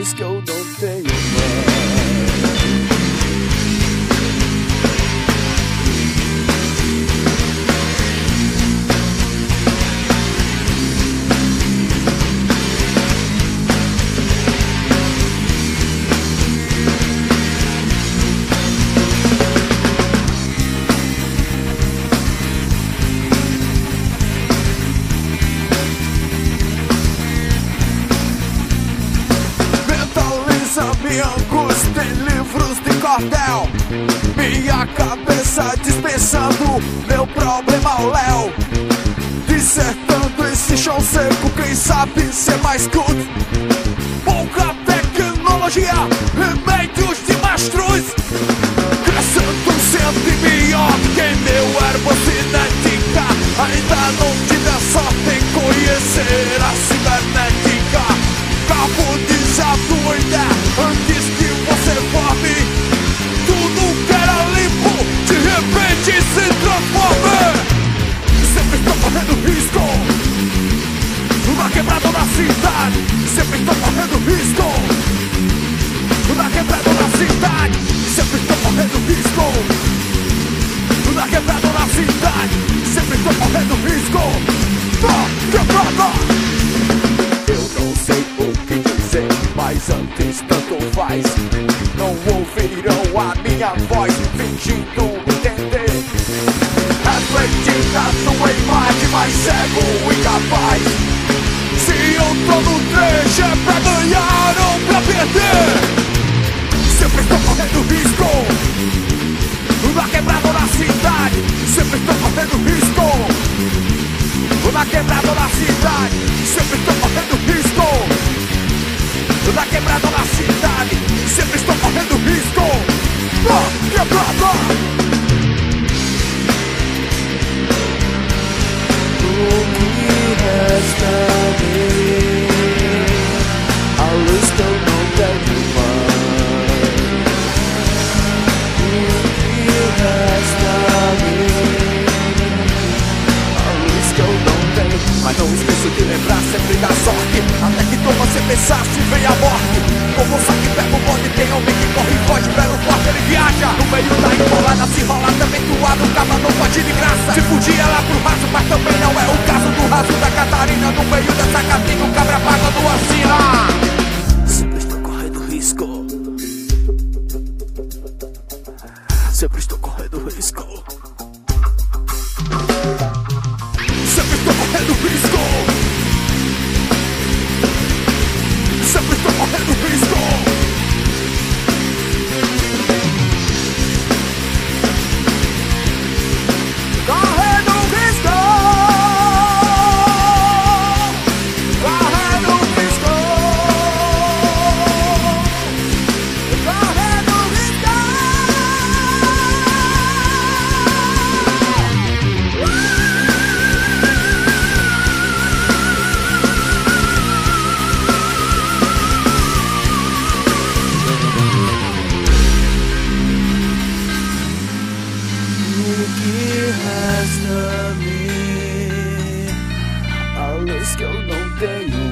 luz que eu não tenho mais. Minha angústia em livros de cordel, minha cabeça dispensando meu problema ao léu, dissertando esse chão seco, quem sabe ser mais culto. Pouca tecnologia, remédios de mastruz, crescendo sempre melhor que meu herbocinética. Ainda não tive a sorte em conhecer a cibernética. Cabo de jato ainda antes que você forme. Tudo que era limpo de repente se transforma. Sempre estou correndo risco na quebrada da cidade. Sempre estou correndo risco na quebrada da cidade. Sempre estou correndo risco na quebrada da cidade. Sempre estou correndo risco na quebrada. Mas antes tanto faz, não ouvirão a minha voz fingindo entender. Refletida tua imagem, mais cego e incapaz. Se eu tô no trecho é pra ganhar ou pra perder. Sempre estou correndo risco na quebrada da cidade. Sempre estou correndo risco na quebrada da cidade. Sempre estou correndo risco na quebrada da cidade. Sempre estou correndo risco na quebrada. O que resta a mim? A luz que eu não tenho mais. O que resta a mim? A luz que eu não tenho. Mas não esqueço de lembrar sempre da sorte. Até que tu você pensasse vem a morte. Como só que pega o bonde, tem homem que corre e foge. Pelo forte ele viaja no meio da enrolada, se rola também tuado. O caba não pode de graça. Se fugir ela pro raso, mas também não é o caso do raso da Catarina. No meio dessa catinga o cabra paga do Ancina. Sempre estou correndo risco. Sempre estou correndo risco. Sempre estou correndo risco. Sempre estou correndo risco. Correndo risco. Correndo risco. Correndo risco. O que resta a mim? A luz que eu não tenho